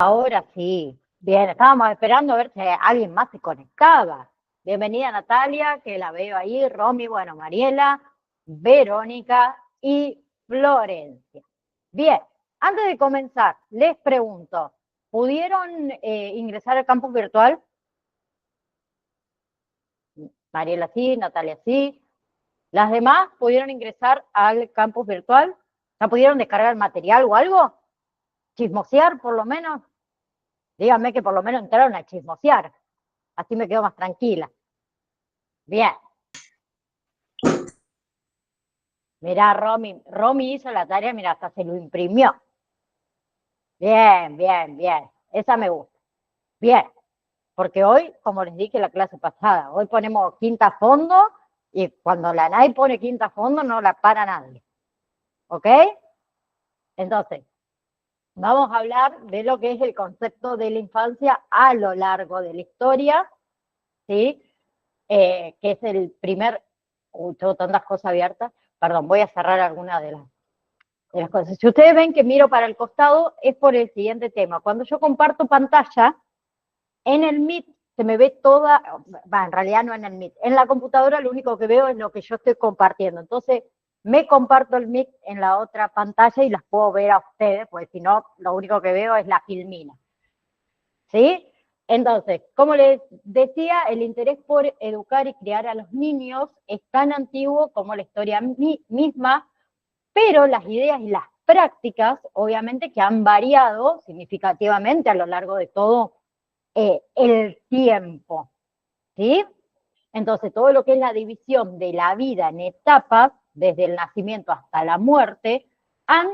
Ahora sí. Bien, estábamos esperando a ver si alguien más se conectaba. Bienvenida Natalia, que la veo ahí, Romy, bueno, Mariela, Verónica y Florencia. Bien, antes de comenzar, les pregunto, ¿pudieron ingresar al campus virtual? Mariela sí, Natalia sí. ¿Las demás pudieron ingresar al campus virtual? ¿Ya pudieron descargar el material o algo? ¿Chismosear por lo menos? Díganme que por lo menos entraron a chismosear. Así me quedo más tranquila. Bien. Mirá, Romy hizo la tarea, mira, hasta se lo imprimió. Bien, bien, bien. Esa me gusta. Bien. Porque hoy, como les dije la clase pasada, hoy ponemos quinta fondo y cuando la NAI pone quinta fondo no la para nadie. ¿Ok? Entonces, vamos a hablar de lo que es el concepto de la infancia a lo largo de la historia, ¿sí? Que es el primer... Uy, tengo tantas cosas abiertas. Perdón, voy a cerrar algunas de las cosas. Si ustedes ven que miro para el costado, es por el siguiente tema. Cuando yo comparto pantalla, en el Meet se me ve toda, en realidad no en el Meet, en la computadora lo único que veo es lo que yo estoy compartiendo. Entonces, me comparto el Meet en la otra pantalla y las puedo ver a ustedes, porque si no, lo único que veo es la filmina. ¿Sí? Entonces, como les decía, el interés por educar y criar a los niños es tan antiguo como la historia misma, pero las ideas y las prácticas, obviamente, que han variado significativamente a lo largo de todo el tiempo, ¿sí? Entonces, todo lo que es la división de la vida en etapas, desde el nacimiento hasta la muerte, han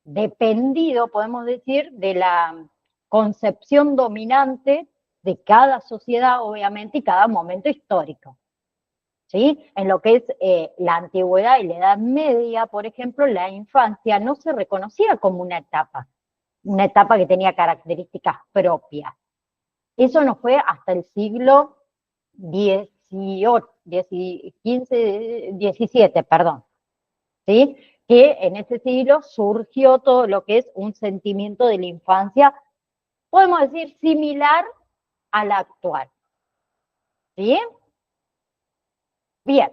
dependido, podemos decir, de la concepción dominante de cada sociedad, obviamente, y cada momento histórico. ¿Sí? En lo que es la antigüedad y la Edad Media, por ejemplo, la infancia no se reconocía como una etapa que tenía características propias. Eso no fue hasta el siglo XVIII, XVII, perdón, ¿sí? Que en ese siglo surgió todo lo que es un sentimiento de la infancia, podemos decir, similar al actual. ¿Sí? Bien.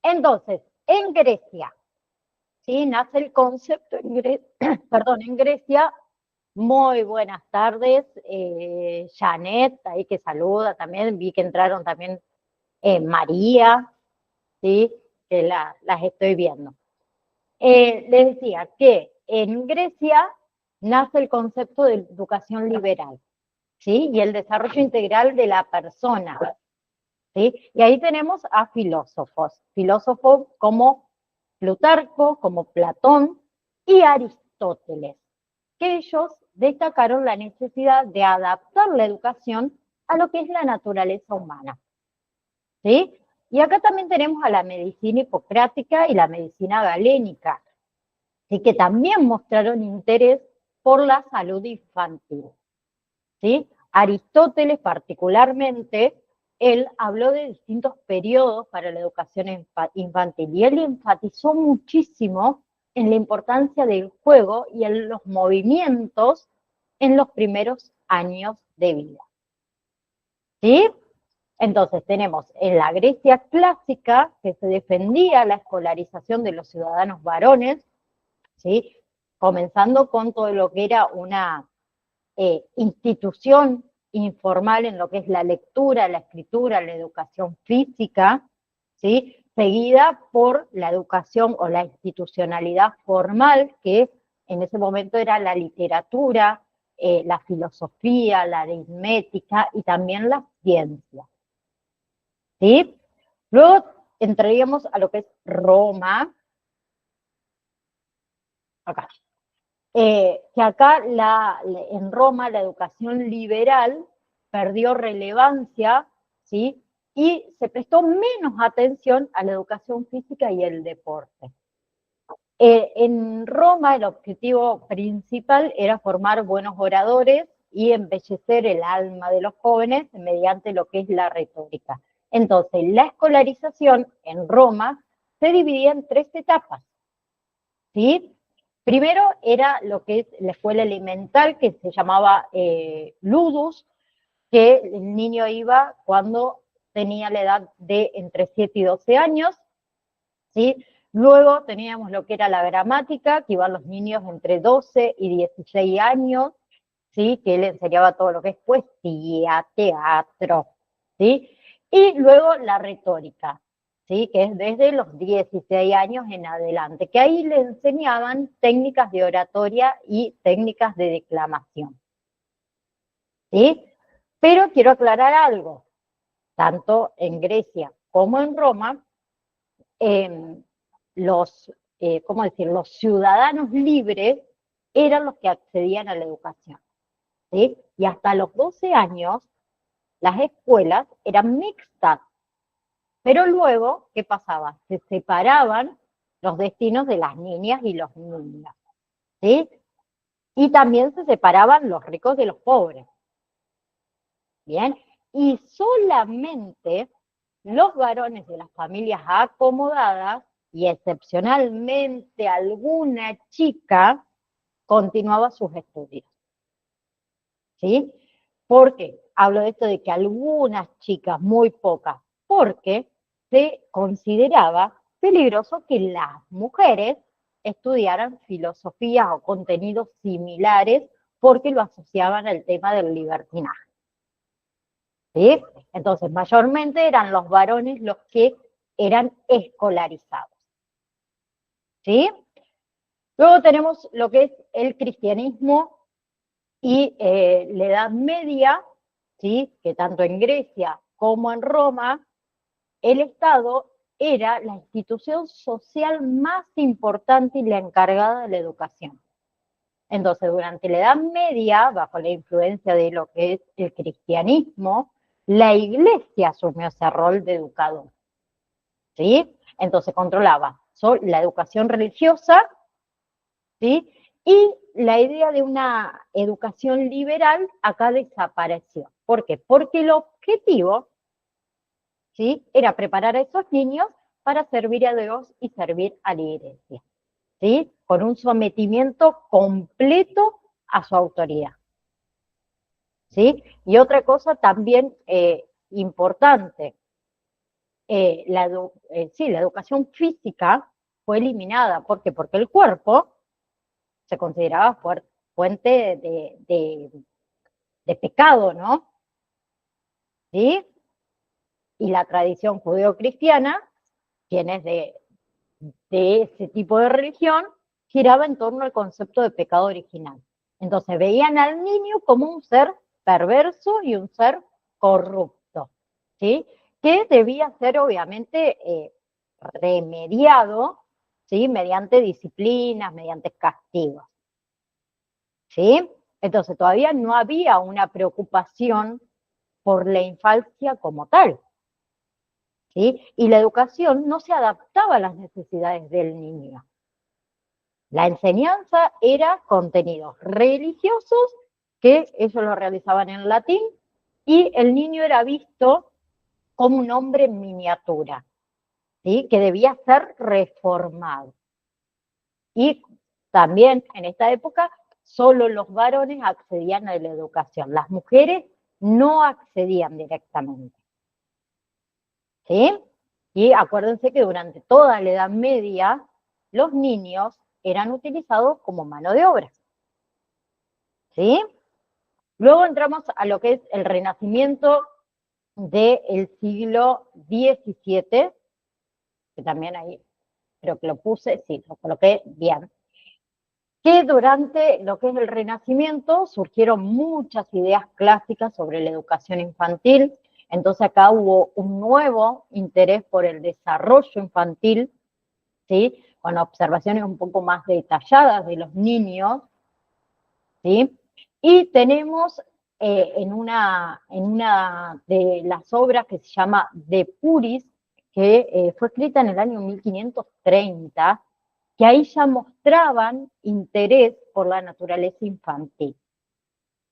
Entonces, en Grecia, ¿sí? Nace el concepto perdón, en Grecia. Muy buenas tardes, Janet, ahí que saluda también, vi que entraron también María, ¿sí? Que las estoy viendo. Les decía que en Grecia nace el concepto de educación liberal, ¿sí? Y el desarrollo integral de la persona, ¿sí? Y ahí tenemos a filósofos como Plutarco, como Platón y Aristóteles, que ellos destacaron la necesidad de adaptar la educación a lo que es la naturaleza humana, ¿sí? Y acá también tenemos a la medicina hipocrática y la medicina galénica, ¿sí? Que también mostraron interés por la salud infantil, ¿sí? Aristóteles particularmente, él habló de distintos periodos para la educación infantil y él enfatizó muchísimo en la importancia del juego y en los movimientos en los primeros años de vida. ¿Sí? Entonces tenemos en la Grecia clásica que se defendía la escolarización de los ciudadanos varones, ¿sí? Comenzando con todo lo que era una institución informal en lo que es la lectura, la escritura, la educación física, ¿sí? Seguida por la educación o la institucionalidad formal, que en ese momento era la literatura, la filosofía, la aritmética y también la ciencia. ¿Sí? Luego entraríamos a lo que es Roma, acá, que acá en Roma la educación liberal perdió relevancia, ¿sí? Y se prestó menos atención a la educación física y el deporte. En Roma el objetivo principal era formar buenos oradores y embellecer el alma de los jóvenes mediante lo que es la retórica. Entonces, la escolarización en Roma se dividía en 3 etapas, ¿sí? Primero era lo que es la escuela elemental, que se llamaba Ludus, que el niño iba cuando tenía la edad de entre 7 y 12 años, ¿sí? Luego teníamos lo que era la gramática, que iban los niños entre 12 y 16 años, ¿sí? Que él enseñaba todo lo que es poesía, teatro, ¿sí? Y luego la retórica, ¿sí? Que es desde los 16 años en adelante, que ahí le enseñaban técnicas de oratoria y técnicas de declamación, ¿sí? Pero quiero aclarar algo, tanto en Grecia como en Roma, eh, los, ¿cómo decir? Los ciudadanos libres eran los que accedían a la educación, ¿sí? Y hasta los 12 años las escuelas eran mixtas, pero luego, ¿qué pasaba? Se separaban los destinos de las niñas y los niños, ¿sí? Y también se separaban los ricos de los pobres, ¿bien? Y solamente los varones de las familias acomodadas y excepcionalmente alguna chica continuaba sus estudios, ¿sí? ¿Por qué? Hablo de esto de que algunas chicas, muy pocas, porque se consideraba peligroso que las mujeres estudiaran filosofía o contenidos similares porque lo asociaban al tema del libertinaje, ¿sí? Entonces, mayormente eran los varones los que eran escolarizados, ¿sí? Luego tenemos lo que es el cristianismo y la Edad Media, ¿sí? Que tanto en Grecia como en Roma, el Estado era la institución social más importante y la encargada de la educación. Entonces, durante la Edad Media, bajo la influencia de lo que es el cristianismo, la Iglesia asumió ese rol de educador, ¿sí? Entonces controlaba la educación religiosa, ¿sí? Y la idea de una educación liberal acá desapareció. ¿Por qué? Porque el objetivo, ¿sí? Era preparar a esos niños para servir a Dios y servir a la iglesia, ¿sí? Con un sometimiento completo a su autoridad, ¿sí? Y otra cosa también importante, sí, la educación física fue eliminada. ¿Por qué? Porque el cuerpo se consideraba fuente de pecado, ¿no? ¿Sí? Y la tradición judeocristiana, quienes de ese tipo de religión, giraba en torno al concepto de pecado original. Entonces veían al niño como un ser perverso y un ser corrupto, ¿sí? Que debía ser obviamente remediado, ¿sí? Mediante disciplinas, mediante castigos, ¿sí? Entonces todavía no había una preocupación por la infancia como tal, ¿sí? Y la educación no se adaptaba a las necesidades del niño. La enseñanza era contenidos religiosos que ellos lo realizaban en latín y el niño era visto como un hombre en miniatura, ¿sí? Que debía ser reformado. Y también en esta época solo los varones accedían a la educación, las mujeres no accedían directamente, ¿sí? Y acuérdense que durante toda la Edad Media los niños eran utilizados como mano de obra, ¿sí? Luego entramos a lo que es el Renacimiento del siglo XVII, que también ahí creo que lo puse, sí, lo coloqué bien, que durante lo que es el Renacimiento surgieron muchas ideas clásicas sobre la educación infantil. Entonces acá hubo un nuevo interés por el desarrollo infantil, ¿sí? Con observaciones un poco más detalladas de los niños, ¿sí? Y tenemos en una de las obras que se llama De Puris, que fue escrita en el año 1530, que ahí ya mostraban interés por la naturaleza infantil,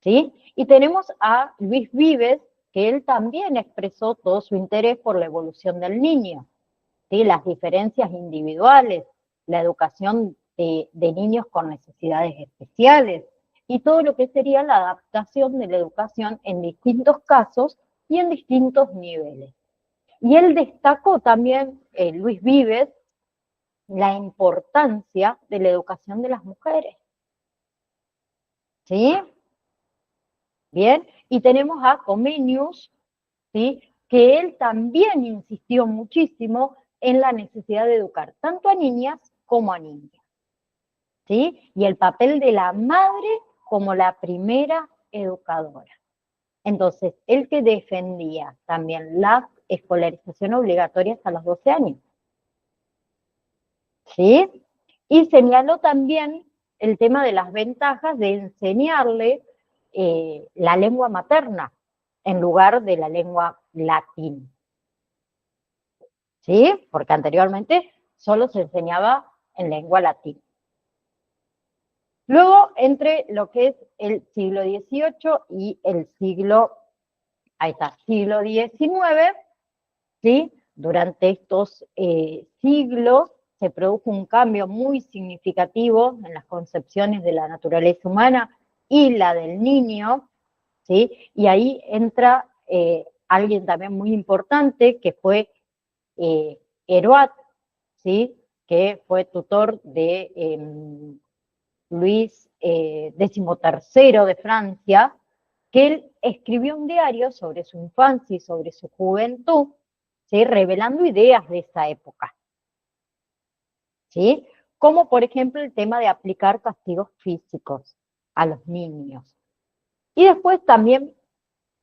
¿sí? Y tenemos a Luis Vives, que él también expresó todo su interés por la evolución del niño, ¿sí? Las diferencias individuales, la educación de niños con necesidades especiales y todo lo que sería la adaptación de la educación en distintos casos y en distintos niveles. Y él destacó también, Luis Vives, la importancia de la educación de las mujeres. ¿Sí? Bien, y tenemos a Comenius, ¿sí? Que él también insistió muchísimo en la necesidad de educar tanto a niñas como a niños. ¿Sí? Y el papel de la madre como la primera educadora. Entonces, él que defendía también la escolarización obligatoria hasta los 12 años. ¿Sí? Y señaló también el tema de las ventajas de enseñarle la lengua materna en lugar de la lengua latín. ¿Sí? Porque anteriormente solo se enseñaba en lengua latín. Luego, entre lo que es el siglo XVIII y el siglo XIX, ¿sí? Durante estos siglos se produjo un cambio muy significativo en las concepciones de la naturaleza humana y la del niño, ¿sí? Y ahí entra alguien también muy importante que fue Héroat, ¿sí? Que fue tutor de Luis XIII de Francia, que él escribió un diario sobre su infancia y sobre su juventud, ¿sí? Revelando ideas de esa época, ¿sí? Como por ejemplo el tema de aplicar castigos físicos a los niños. Y después también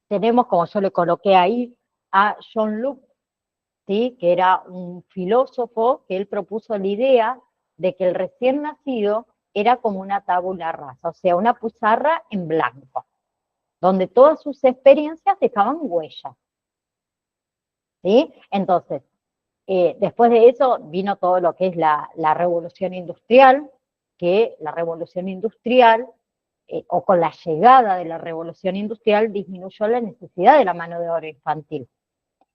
tenemos, como yo le coloqué ahí, a John Locke, ¿sí? Que era un filósofo que él propuso la idea de que el recién nacido era como una tabula rasa, o sea, una pizarra en blanco, donde todas sus experiencias dejaban huellas. ¿Sí? Entonces, después de eso vino todo lo que es la revolución industrial, que la revolución industrial, o con la llegada de la revolución industrial, disminuyó la necesidad de la mano de obra infantil.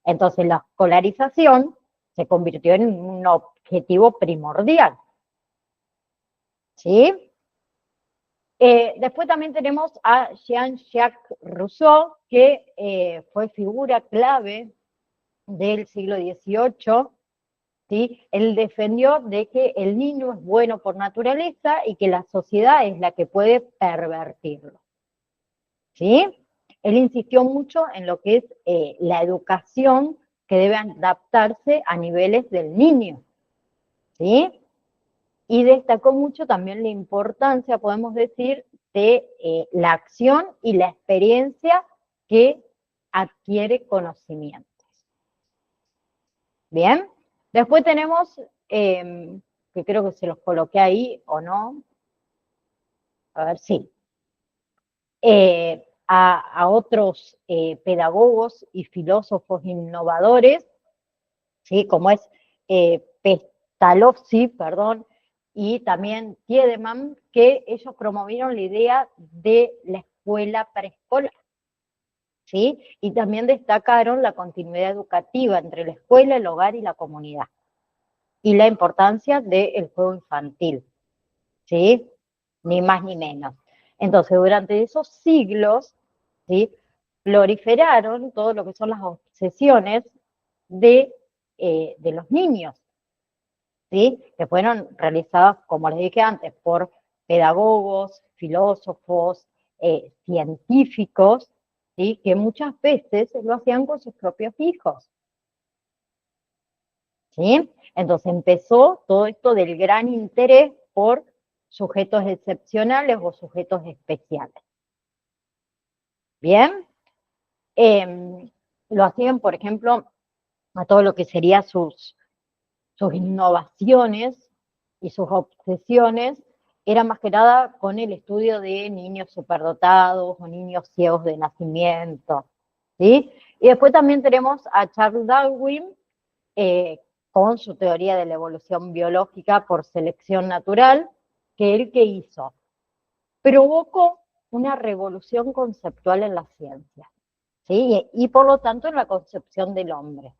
Entonces la escolarización se convirtió en un objetivo primordial. ¿Sí? Después también tenemos a Jean-Jacques Rousseau, que fue figura clave del siglo XVIII, ¿sí? Él defendió de que el niño es bueno por naturaleza y que la sociedad es la que puede pervertirlo. ¿Sí? Él insistió mucho en lo que es la educación que debe adaptarse a niveles del niño. ¿Sí? Y destacó mucho también la importancia, podemos decir, de la acción y la experiencia que adquiere conocimientos. Bien, después tenemos, que creo que se los coloqué ahí o no, a ver, sí, a otros pedagogos y filósofos innovadores, ¿sí? Como es Pestalozzi, perdón, y también Tiedemann, que ellos promovieron la idea de la escuela preescolar, ¿sí? Y también destacaron la continuidad educativa entre la escuela, el hogar y la comunidad, y la importancia del juego infantil, ¿sí? Ni más ni menos. Entonces, durante esos siglos, ¿sí? Proliferaron todo lo que son las obsesiones de los niños, ¿sí? Que fueron realizadas, como les dije antes, por pedagogos, filósofos, científicos, ¿sí? Que muchas veces lo hacían con sus propios hijos. ¿Sí? Entonces empezó todo esto del gran interés por sujetos excepcionales o sujetos especiales. Bien, lo hacían, por ejemplo, a todo lo que sería sus innovaciones y sus obsesiones, era más que nada con el estudio de niños superdotados o niños ciegos de nacimiento. ¿Sí? Y después también tenemos a Charles Darwin, eh, con su teoría de la evolución biológica por selección natural, que él que hizo, provocó una revolución conceptual en la ciencia, ¿sí? Y por lo tanto en la concepción del hombre.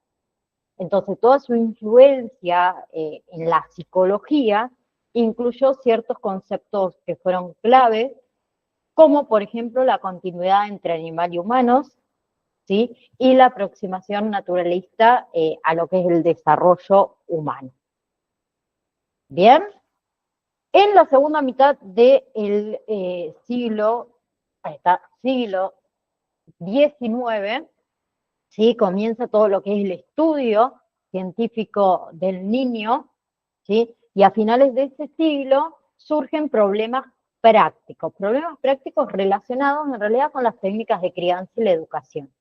Entonces toda su influencia en la psicología incluyó ciertos conceptos que fueron claves, como por ejemplo la continuidad entre animal y humanos, ¿sí? Y la aproximación naturalista a lo que es el desarrollo humano. Bien, en la segunda mitad del siglo XIX, ¿sí? Comienza todo lo que es el estudio científico del niño, ¿sí? Y a finales de ese siglo surgen problemas prácticos relacionados en realidad con las técnicas de crianza y la educación.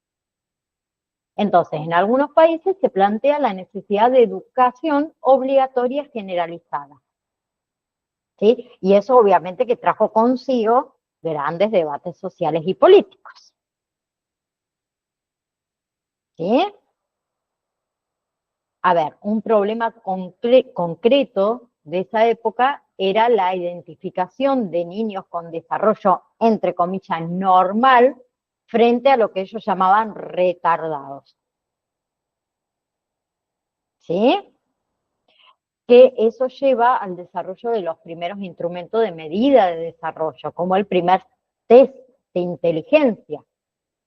Entonces, en algunos países se plantea la necesidad de educación obligatoria generalizada, ¿sí? Y eso obviamente que trajo consigo grandes debates sociales y políticos, ¿sí? A ver, un problema concreto de esa época era la identificación de niños con desarrollo, entre comillas, normal, frente a lo que ellos llamaban retardados, ¿sí? Que eso lleva al desarrollo de los primeros instrumentos de medida de desarrollo, como el primer test de inteligencia.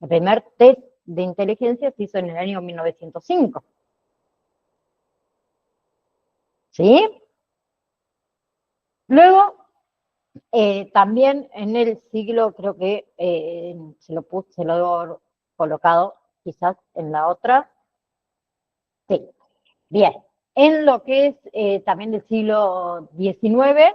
El primer test de inteligencia se hizo en el año 1905. ¿Sí? Luego, también en el siglo, creo que se lo debo colocado quizás en la otra. Sí, bien. En lo que es también del siglo XIX,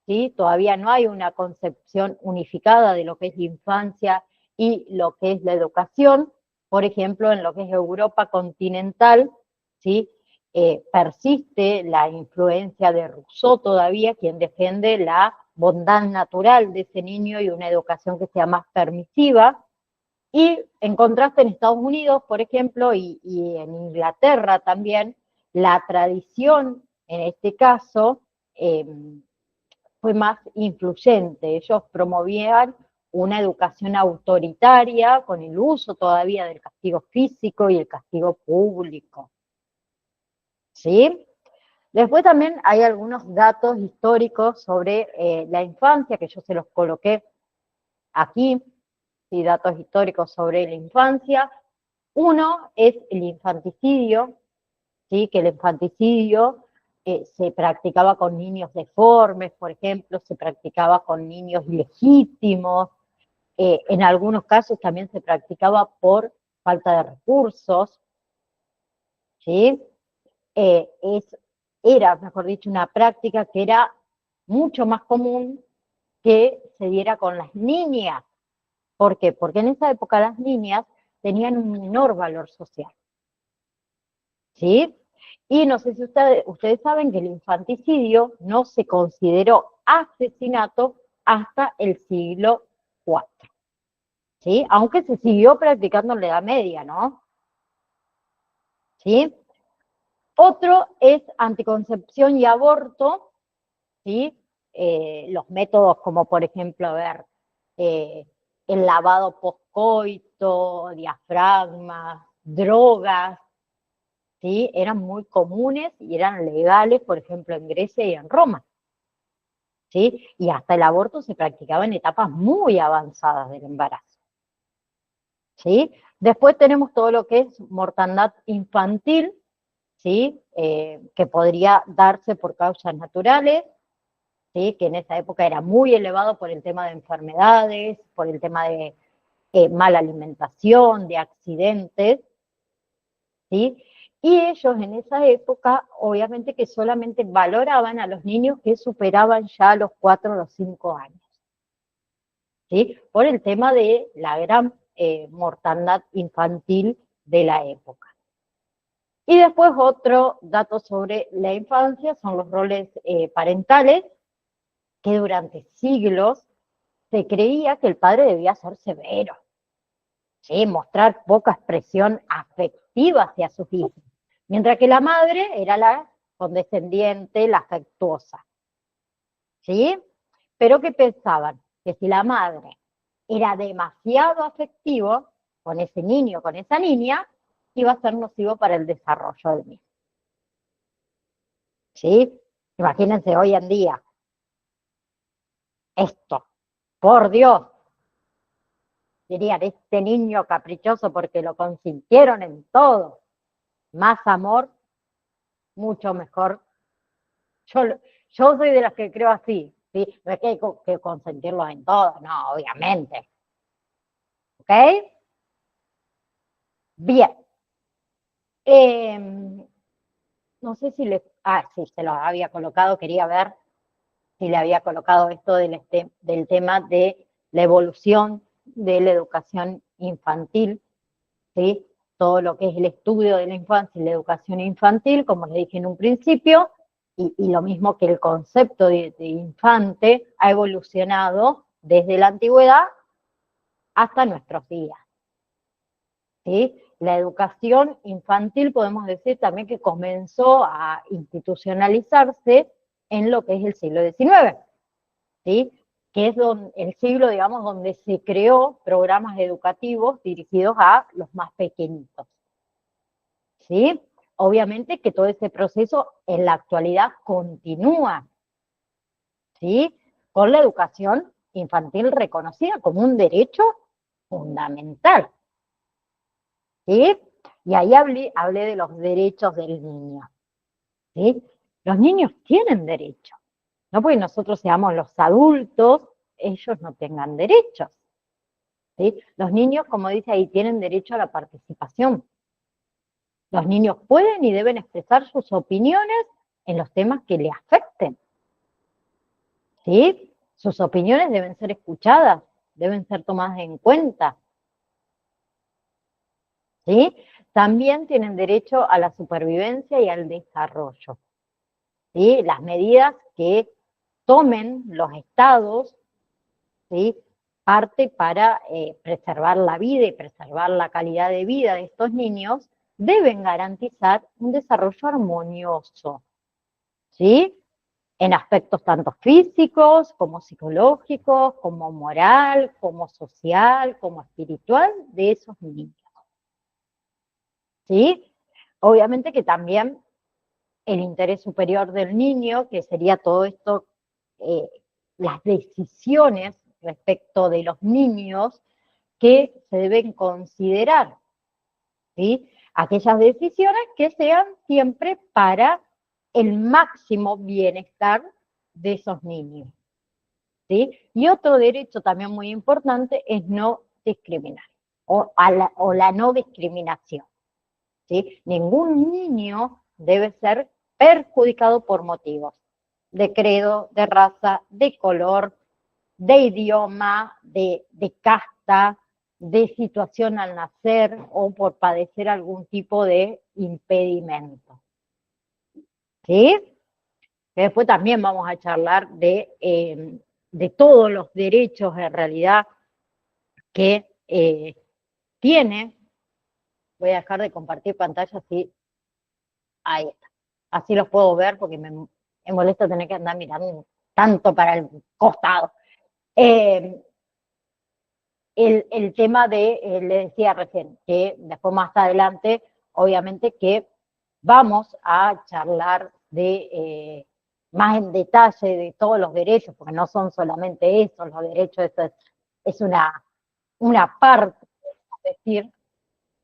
¿sí? Todavía no hay una concepción unificada de lo que es la infancia y lo que es la educación. Por ejemplo, en lo que es Europa continental, ¿sí? Persiste la influencia de Rousseau todavía, quien defiende la bondad natural de ese niño y una educación que sea más permisiva. Y en contraste en Estados Unidos, por ejemplo, y en Inglaterra también, la tradición en este caso fue más influyente. Ellos promovían una educación autoritaria con el uso todavía del castigo físico y el castigo público. ¿Sí? Después también hay algunos datos históricos sobre la infancia, que yo se los coloqué aquí, ¿sí? Datos históricos sobre la infancia. Uno es el infanticidio, ¿sí? Que el infanticidio se practicaba con niños deformes, por ejemplo, se practicaba con niños ilegítimos, en algunos casos también se practicaba por falta de recursos, ¿sí? Eh, es, Era, mejor dicho, una práctica que era mucho más común que se diera con las niñas. ¿Por qué? Porque en esa época las niñas tenían un menor valor social, ¿sí? Y no sé si ustedes saben que el infanticidio no se consideró asesinato hasta el siglo IV, ¿sí? Aunque se siguió practicando en la Edad Media, ¿no? ¿Sí? Otro es anticoncepción y aborto, ¿sí? Los métodos como, por ejemplo, a ver, eh, el lavado postcoito, diafragmas, drogas, ¿sí? Eran muy comunes y eran legales, por ejemplo, en Grecia y en Roma, ¿sí? Y hasta el aborto se practicaba en etapas muy avanzadas del embarazo, ¿sí? Después tenemos todo lo que es mortandad infantil, ¿sí? Que podría darse por causas naturales, ¿sí? Que en esa época era muy elevado por el tema de enfermedades, por el tema de mala alimentación, de accidentes, ¿sí? Y ellos en esa época, obviamente que solamente valoraban a los niños que superaban ya los 4 o los 5 años, ¿sí? Por el tema de la gran mortandad infantil de la época. Y después otro dato sobre la infancia son los roles parentales, que durante siglos se creía que el padre debía ser severo, ¿sí? Mostrar poca expresión afectiva hacia sus hijos, mientras que la madre era la condescendiente, la afectuosa, ¿sí? Pero ¿qué pensaban? Que si la madre era demasiado afectivo con ese niño, con esa niña, iba a ser nocivo para el desarrollo del mismo, ¿sí? Imagínense hoy en día, esto, por Dios, dirían, este niño caprichoso porque lo consintieron en todo, más amor, mucho mejor. Yo, yo soy de las que creo así, ¿sí? No es que hay que consentirlos en todo, no, obviamente. ¿Ok? Bien. No sé si le... Ah, sí, se lo había colocado, quería ver si le había colocado esto del tema de la evolución de la educación infantil, ¿sí? Todo lo que es el estudio de la infancia y la educación infantil, como le dije en un principio, y lo mismo que el concepto de infante ha evolucionado desde la antigüedad hasta nuestros días, ¿sí? La educación infantil podemos decir también que comenzó a institucionalizarse en lo que es el siglo XIX, ¿sí? Que es el siglo, digamos, donde se creó programas educativos dirigidos a los más pequeñitos, ¿sí? Obviamente que todo ese proceso en la actualidad continúa, ¿sí? Con la educación infantil reconocida como un derecho fundamental, ¿sí? Y ahí hablé de los derechos del niño, ¿sí? Los niños tienen derechos, no porque nosotros seamos los adultos, ellos no tengan derechos, ¿sí? Los niños, como dice ahí, tienen derecho a la participación. Los niños pueden y deben expresar sus opiniones en los temas que le afecten, ¿sí? Sus opiniones deben ser escuchadas, deben ser tomadas en cuenta, ¿sí? También tienen derecho a la supervivencia y al desarrollo, ¿sí? Las medidas que tomen los estados, ¿sí? Parte para preservar la vida y preservar la calidad de vida de estos niños, deben garantizar un desarrollo armonioso, ¿sí? En aspectos tanto físicos como psicológicos, como moral, como social, como espiritual de esos niños, ¿sí? Obviamente que también el interés superior del niño, que sería todo esto, eh, las decisiones respecto de los niños que se deben considerar, ¿sí? Aquellas decisiones que sean siempre para el máximo bienestar de esos niños, ¿sí? Y otro derecho también muy importante es no discriminar o la no discriminación, ¿sí? Ningún niño debe ser perjudicado por motivos de credo, de raza, de color, de idioma, de casta, de situación al nacer o por padecer algún tipo de impedimento, ¿sí? Que después también vamos a charlar de todos los derechos en realidad que tiene. Voy a dejar de compartir pantalla así, ahí está. Así los puedo ver porque me molesta tener que andar mirando tanto para el costado. Eh, el tema le decía recién, que después más adelante, obviamente que vamos a charlar más en detalle de todos los derechos, porque no son solamente eso, los derechos, eso es una parte, es decir,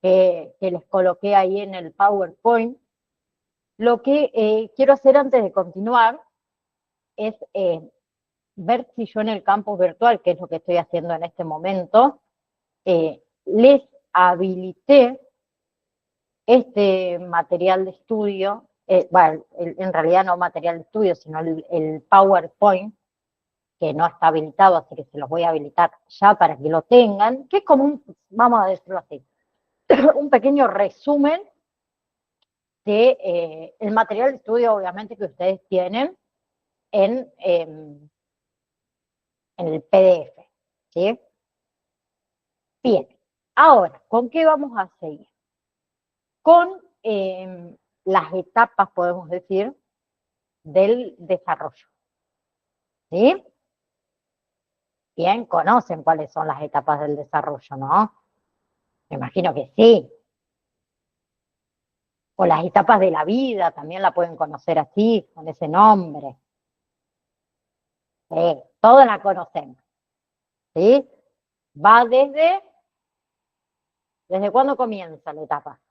que les coloqué ahí en el PowerPoint. Lo que quiero hacer antes de continuar es ver si yo en el campus virtual, que es lo que estoy haciendo en este momento, les habilité este material de estudio, bueno, en realidad no material de estudio, sino el PowerPoint, que no está habilitado, así que se los voy a habilitar ya para que lo tengan, que es como vamos a decirlo así, un pequeño resumen de el material de estudio, obviamente, que ustedes tienen en el PDF, ¿sí? Bien, ahora, ¿con qué vamos a seguir? Con las etapas, podemos decir, del desarrollo, ¿sí? Bien, conocen cuáles son las etapas del desarrollo, ¿no? Me imagino que sí. O las etapas de la vida, también la pueden conocer así, con ese nombre. Sí, todos la conocemos, ¿sí? Va ¿desde cuándo comienza la etapa?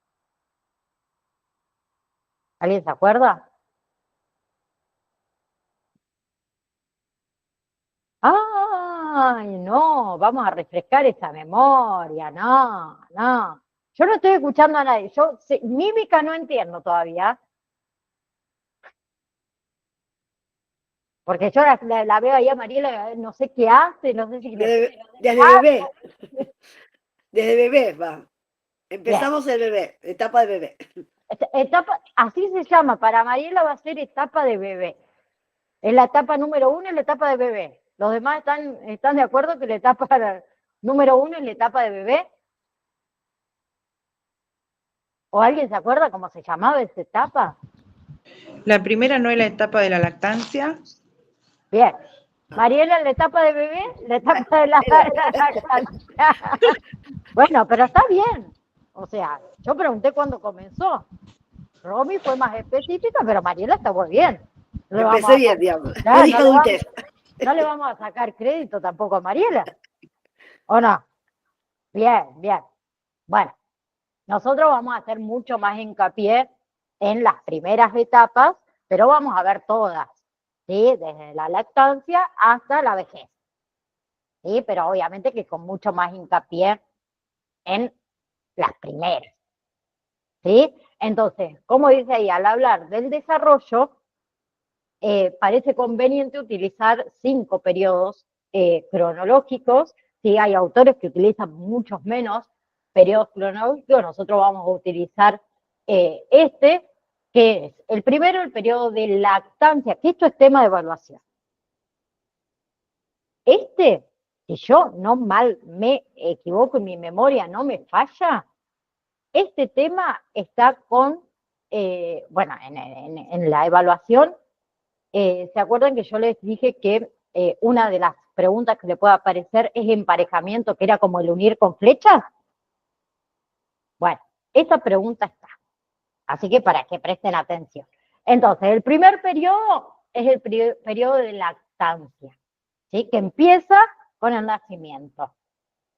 ¿Alguien se acuerda? Ay, no, vamos a refrescar esa memoria, no, no. Yo no estoy escuchando a nadie, mímica no entiendo todavía, porque yo la veo ahí a Mariela, no sé qué hace, no sé si Desde bebé. Desde bebé va. Bien. Empezamos el bebé, etapa de bebé. Etapa, así se llama, para Mariela va a ser etapa de bebé. Es la etapa número 1, es la etapa de bebé. ¿Los demás están de acuerdo que la etapa número 1 es la etapa de bebé? ¿O alguien se acuerda cómo se llamaba esa etapa? La primera no es la etapa de la lactancia. Bien. Mariela, la etapa de bebé, la etapa de la lactancia. Bueno, pero está bien. O sea, yo pregunté cuándo comenzó. Romy fue más específica, pero Mariela está muy bien. Empecé bien, digamos. Claro, No dije adultez. no le vamos a sacar crédito tampoco a Mariela. ¿O no? Bien, bien. Bueno, nosotros vamos a hacer mucho más hincapié en las primeras etapas, pero vamos a ver todas, ¿sí? Desde la lactancia hasta la vejez, ¿sí? Pero obviamente que con mucho más hincapié en las primeras, ¿sí? Entonces, como dice ahí, al hablar del desarrollo, parece conveniente utilizar 5 periodos cronológicos. ¿Sí? Hay autores que utilizan muchos menos periodos cronológicos. Nosotros vamos a utilizar este, que es el primero, el periodo de lactancia, que esto es tema de evaluación. Este, si yo no mal me equivoco y mi memoria no me falla, este tema está bueno, en la evaluación. ¿Se acuerdan que yo les dije que una de las preguntas que le puede aparecer es emparejamiento, que era como el unir con flechas? Bueno, esa pregunta está. Así que para que presten atención. Entonces, el primer periodo es el periodo de lactancia, ¿sí? Que empieza con el nacimiento.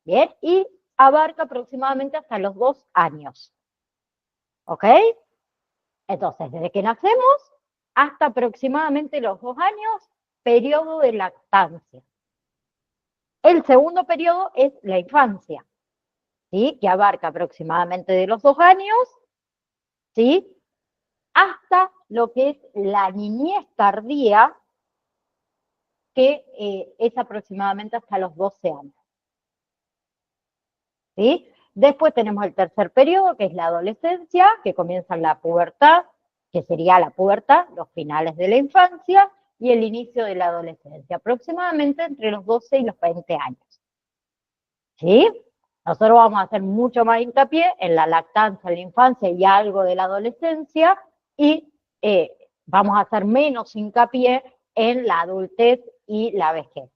Bien, y abarca aproximadamente hasta los 2 años. ¿Ok? Entonces, desde que nacemos hasta aproximadamente los 2 años, periodo de lactancia. El segundo periodo es la infancia, ¿sí? Que abarca aproximadamente de los 2 años, ¿sí? Hasta lo que es la niñez tardía, que es aproximadamente hasta los 12 años, ¿sí? Después tenemos el tercer periodo, que es la adolescencia, que comienza en la pubertad, que sería la pubertad, los finales de la infancia, y el inicio de la adolescencia, aproximadamente entre los 12 y los 20 años. ¿Sí? Nosotros vamos a hacer mucho más hincapié en la lactancia, en la infancia y algo de la adolescencia, y vamos a hacer menos hincapié en la adultez y la vejez.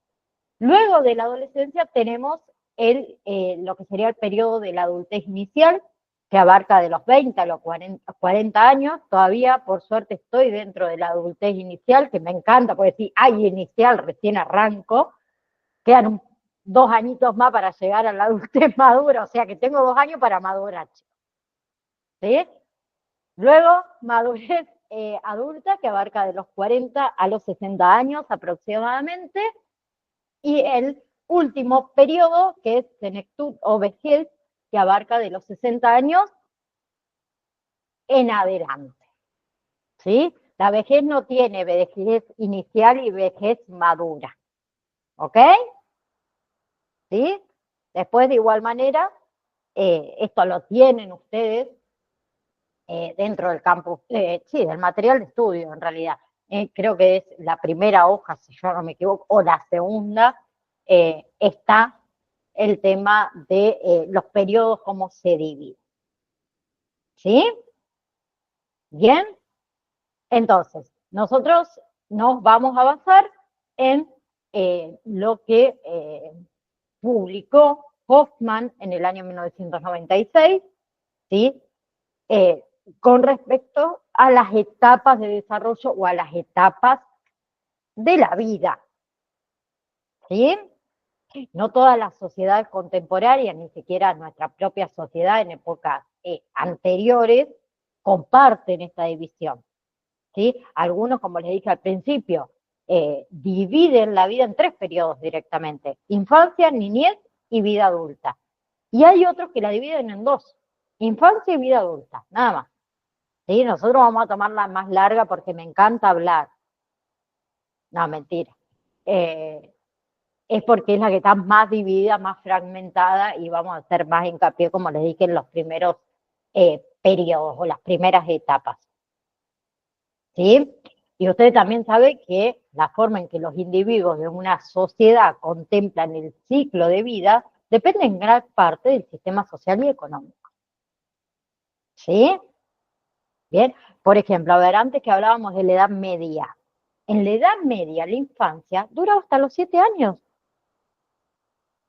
Luego de la adolescencia tenemos lo que sería el periodo de la adultez inicial, que abarca de los 20 a los 40 años. Todavía, por suerte, estoy dentro de la adultez inicial, que me encanta, porque si hay inicial, recién arranco, quedan 2 añitos más para llegar a la adultez madura, o sea que tengo 2 años para madurar. ¿Sí? Luego, madurez adulta, que abarca de los 40 a los 60 años aproximadamente, y el último periodo, que es senectud o vejez, que abarca de los 60 años en adelante. ¿Sí? La vejez no tiene vejez inicial y vejez madura. ¿Ok? ¿Sí? Después, de igual manera, esto lo tienen ustedes dentro del campus, sí, del material de estudio en realidad. Creo que es la primera hoja, si yo no me equivoco, o la segunda, está el tema de los periodos, cómo se dividen. ¿Sí? Bien. Entonces, nosotros nos vamos a basar en lo que publicó Hoffman en el año 1996, ¿sí? Con respecto a las etapas de desarrollo o a las etapas de la vida. ¿sí? No todas las sociedades contemporáneas, ni siquiera nuestra propia sociedad en épocas anteriores, comparten esta división, ¿sí? Algunos, como les dije al principio, dividen la vida en 3 periodos directamente: infancia, niñez y vida adulta. Y hay otros que la dividen en 2, infancia y vida adulta, nada más. ¿Sí? Nosotros vamos a tomar la más larga porque me encanta hablar. No, mentira. Es porque es la que está más dividida, más fragmentada, y vamos a hacer más hincapié, como les dije, en los primeros periodos o las primeras etapas. ¿Sí? Y usted también sabe que la forma en que los individuos de una sociedad contemplan el ciclo de vida depende en gran parte del sistema social y económico. ¿Sí? Bien, por ejemplo, a ver, antes que hablábamos de la edad media. En la edad media, la infancia dura hasta los 7 años.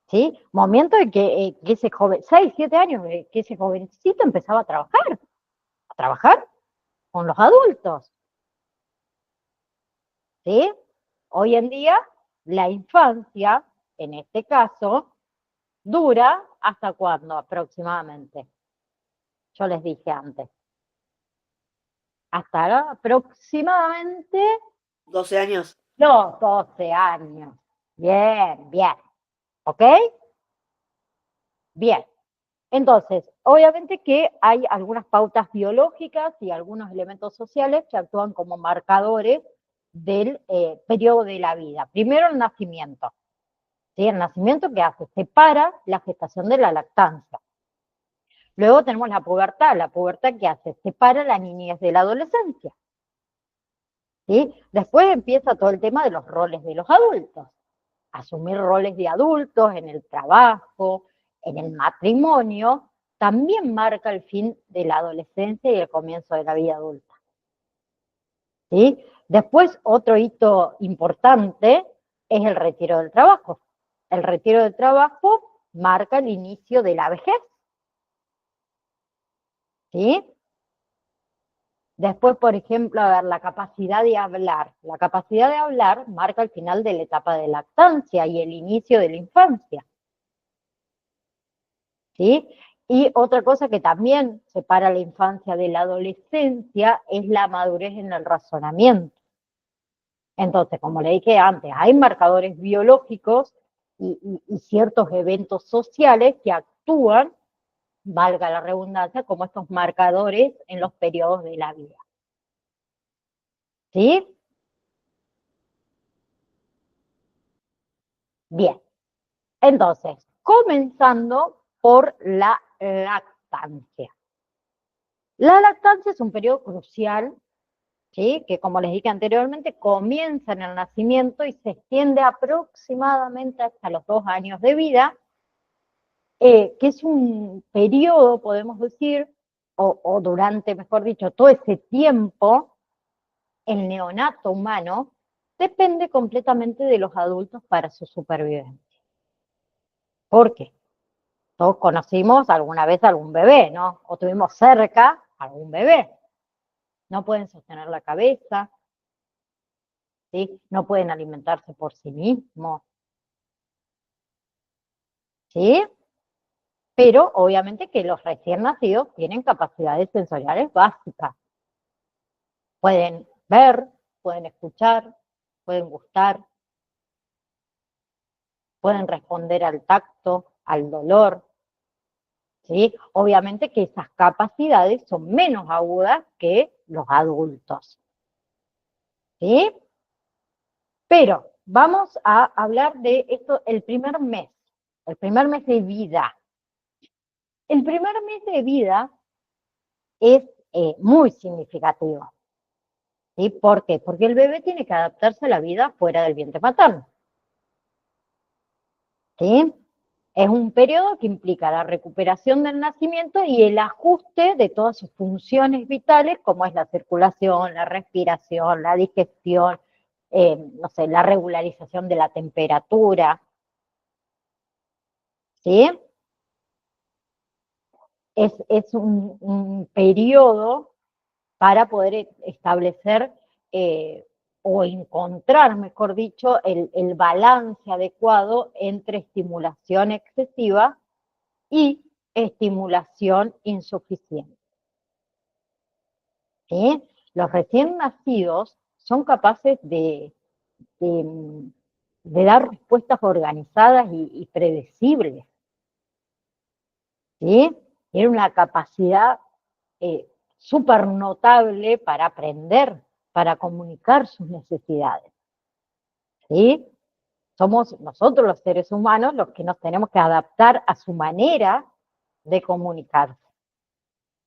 ¿Sí? Momento en que ese joven, 6, 7 años, que ese jovencito empezaba a trabajar con los adultos. ¿Sí? Hoy en día, la infancia, en este caso, dura ¿hasta cuándo aproximadamente? Yo les dije antes. Hasta aproximadamente 12 años. los 12 años. Bien, bien. ¿Ok? Bien. Entonces, obviamente que hay algunas pautas biológicas y algunos elementos sociales que actúan como marcadores del periodo de la vida. Primero, el nacimiento. ¿Sí? El nacimiento, ¿qué hace? Separa la gestación de la lactancia. Luego tenemos la pubertad, ¿qué hace? Separa la niñez de la adolescencia. ¿Sí? Después empieza todo el tema de los roles de los adultos. Asumir roles de adultos en el trabajo, en el matrimonio, también marca el fin de la adolescencia y el comienzo de la vida adulta. ¿Sí? Después, otro hito importante es el retiro del trabajo. El retiro del trabajo marca el inicio de la vejez. ¿Sí? Después, por ejemplo, a ver, la capacidad de hablar. La capacidad de hablar marca el final de la etapa de lactancia y el inicio de la infancia. ¿Sí? Y otra cosa que también separa la infancia de la adolescencia es la madurez en el razonamiento. Entonces, como le dije antes, hay marcadores biológicos y ciertos eventos sociales que actúan, valga la redundancia, como estos marcadores en los periodos de la vida. ¿Sí? Bien. Entonces, comenzando por la lactancia. La lactancia es un periodo crucial, ¿sí? Que, como les dije anteriormente, comienza en el nacimiento y se extiende aproximadamente hasta los 2 años de vida, que es un periodo, podemos decir, o durante, mejor dicho, todo ese tiempo, el neonato humano depende completamente de los adultos para su supervivencia. ¿Por qué? Todos conocimos alguna vez algún bebé, ¿no? O tuvimos cerca algún bebé. No pueden sostener la cabeza, ¿sí? No pueden alimentarse por sí mismos, ¿sí? Pero obviamente que los recién nacidos tienen capacidades sensoriales básicas. Pueden ver, pueden escuchar, pueden gustar, pueden responder al tacto, al dolor, ¿sí? Obviamente que esas capacidades son menos agudas que los adultos, ¿sí? Pero vamos a hablar de esto, el primer mes de vida. El primer mes de vida es muy significativo. ¿Sí? ¿Por qué? Porque el bebé tiene que adaptarse a la vida fuera del vientre materno. ¿Sí? Es un periodo que implica la recuperación del nacimiento y el ajuste de todas sus funciones vitales, como es la circulación, la respiración, la digestión, no sé, la regularización de la temperatura. ¿Sí? Es un periodo para poder establecer o encontrar, mejor dicho, el balance adecuado entre estimulación excesiva y estimulación insuficiente. ¿Sí? Los recién nacidos son capaces de dar respuestas organizadas y predecibles. ¿Sí? Tienen una capacidad súper notable para aprender, para comunicar sus necesidades. ¿Sí? Somos nosotros los seres humanos los que nos tenemos que adaptar a su manera de comunicarse.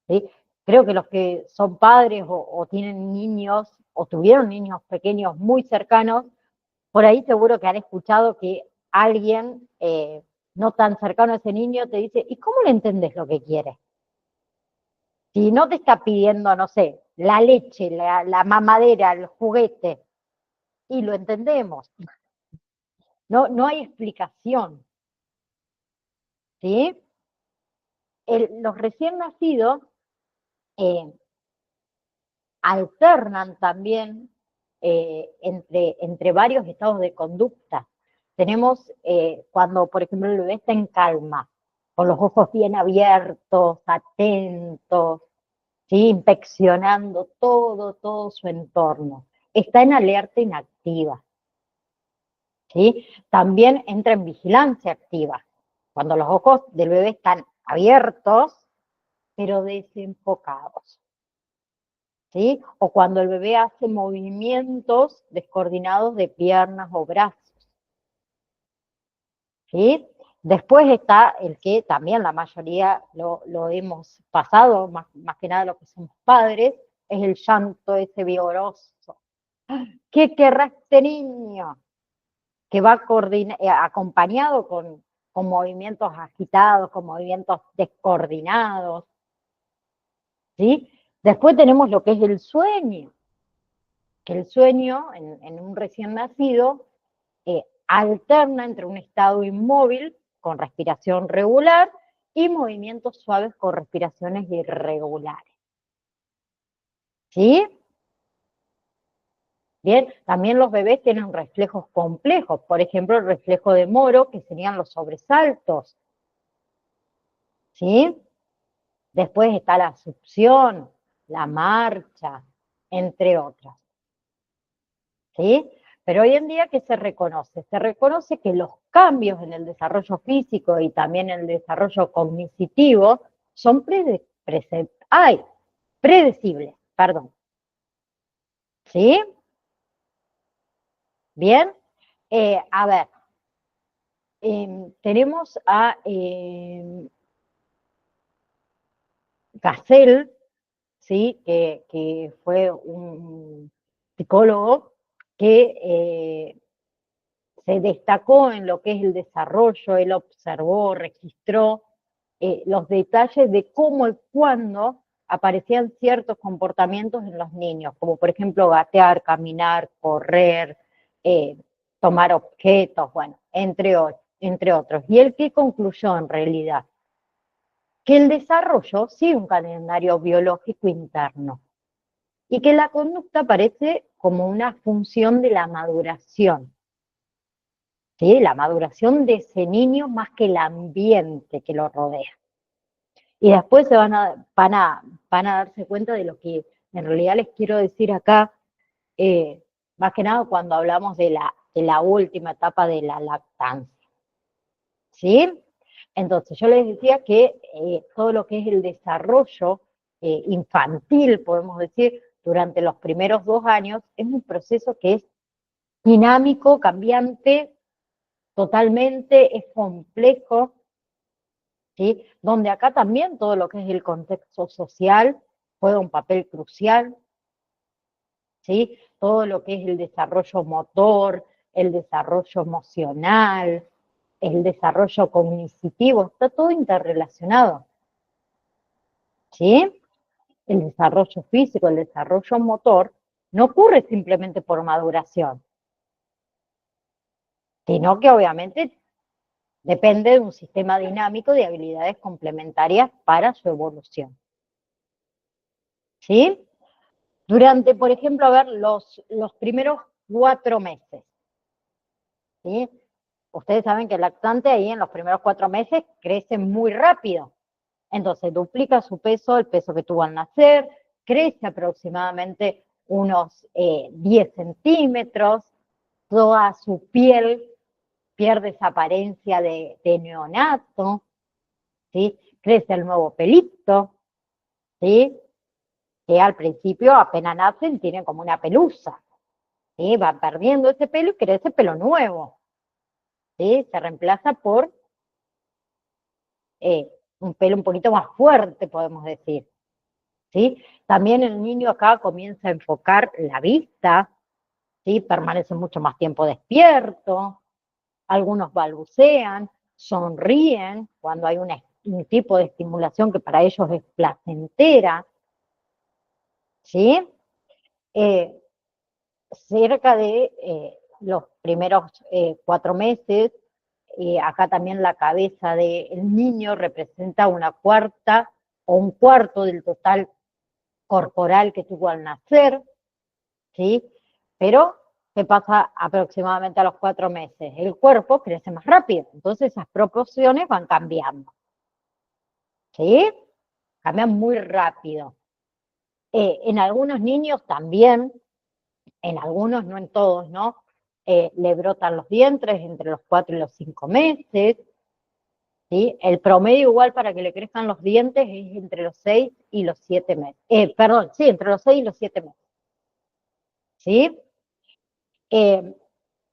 ¿Sí? Creo que los que son padres o tienen niños o tuvieron niños pequeños muy cercanos, por ahí seguro que han escuchado que alguien no tan cercano a ese niño te dice, ¿y cómo le entendés lo que quiere? Si no te está pidiendo, no sé, la leche, la mamadera, el juguete, y lo entendemos. No hay explicación. ¿Sí? Los recién nacidos alternan también entre varios estados de conducta. Tenemos cuando, por ejemplo, el bebé está en calma, con los ojos bien abiertos, atentos, ¿sí? Inspeccionando todo su entorno. Está en alerta inactiva. ¿Sí? También entra en vigilancia activa, cuando los ojos del bebé están abiertos, pero desenfocados. ¿Sí? O cuando el bebé hace movimientos descoordinados de piernas o brazos. ¿Sí? Después está el que también la mayoría lo hemos pasado, más que nada los que somos padres, es el llanto ese vigoroso. ¿Qué querrá este niño? Que va acompañado con movimientos agitados, con movimientos descoordinados. ¿Sí? Después tenemos lo que es el sueño, que el sueño en un recién nacido alterna entre un estado inmóvil con respiración regular y movimientos suaves con respiraciones irregulares. ¿Sí? Bien, también los bebés tienen reflejos complejos, por ejemplo, el reflejo de Moro, que serían los sobresaltos. ¿Sí? Después está la succión, la marcha, entre otras. ¿Sí? Pero hoy en día, ¿qué se reconoce? Se reconoce que los cambios en el desarrollo físico y también en el desarrollo cognitivo son predecibles. Perdón. ¿Sí? Bien. A ver, tenemos a Gassel, ¿sí? Que fue un psicólogo que se destacó en lo que es el desarrollo, él observó, registró los detalles de cómo y cuándo aparecían ciertos comportamientos en los niños, como por ejemplo gatear, caminar, correr, tomar objetos, bueno, entre otros. ¿Y él qué concluyó en realidad? Que el desarrollo sigue un calendario biológico interno y que la conducta aparece como una función de la maduración. ¿Sí? La maduración de ese niño más que el ambiente que lo rodea. Y después van a darse cuenta de lo que en realidad les quiero decir acá, más que nada cuando hablamos de la última etapa de la lactancia. ¿Sí? Entonces yo les decía que todo lo que es el desarrollo infantil, podemos decir, durante los primeros 2 años, es un proceso que es dinámico, cambiante, totalmente, es complejo, ¿sí? Donde acá también todo lo que es el contexto social juega un papel crucial, ¿sí? Todo lo que es el desarrollo motor, el desarrollo emocional, el desarrollo cognitivo, está todo interrelacionado, ¿sí? El desarrollo físico, el desarrollo motor, no ocurre simplemente por maduración, sino que obviamente depende de un sistema dinámico de habilidades complementarias para su evolución. ¿Sí? Durante, por ejemplo, a ver, los primeros 4 meses, ¿sí? Ustedes saben que el lactante ahí en los primeros 4 meses crece muy rápido. Entonces duplica su peso, el peso que tuvo al nacer, crece aproximadamente unos 10 centímetros, toda su piel pierde esa apariencia de neonato, ¿sí? Crece el nuevo pelito, ¿sí? Que al principio apenas nacen tienen como una pelusa, ¿sí? Va perdiendo ese pelo y crece pelo nuevo, ¿sí? Se reemplaza por un pelo un poquito más fuerte, podemos decir, ¿sí? También el niño acá comienza a enfocar la vista, ¿sí? Permanece mucho más tiempo despierto, algunos balbucean, sonríen cuando hay un tipo de estimulación que para ellos es placentera, ¿sí? Eh, Cerca de los primeros 4 meses, acá también la cabeza del niño representa una cuarta o un cuarto del total corporal que tuvo al nacer, ¿sí? Pero, ¿qué pasa aproximadamente a los 4 meses? El cuerpo crece más rápido, entonces esas proporciones van cambiando, ¿sí? Cambian muy rápido. En algunos niños también, en algunos, no en todos, ¿no? Le brotan los dientes entre los 4 y los 5 meses, ¿sí? El promedio igual para que le crezcan los dientes es entre los 6 y los 7 meses. Perdón, sí, entre los 6 y los 7 meses, ¿sí? Eh,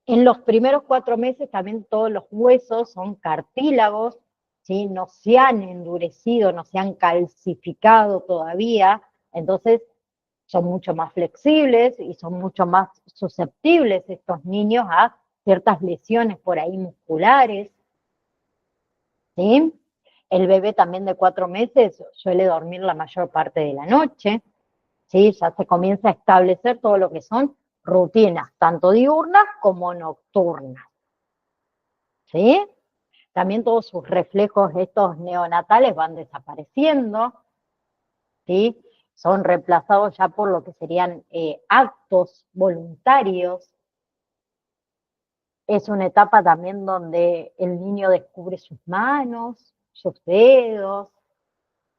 en los primeros 4 meses también todos los huesos son cartílagos, ¿sí? No se han endurecido, no se han calcificado todavía, entonces son mucho más flexibles y son mucho más susceptibles estos niños a ciertas lesiones por ahí musculares, ¿sí? El bebé también de 4 meses suele dormir la mayor parte de la noche, ¿sí? Ya se comienza a establecer todo lo que son rutinas, tanto diurnas como nocturnas, ¿sí? También todos sus reflejos estos neonatales van desapareciendo, ¿sí? Son reemplazados ya por lo que serían actos voluntarios. Es una etapa también donde el niño descubre sus manos, sus dedos,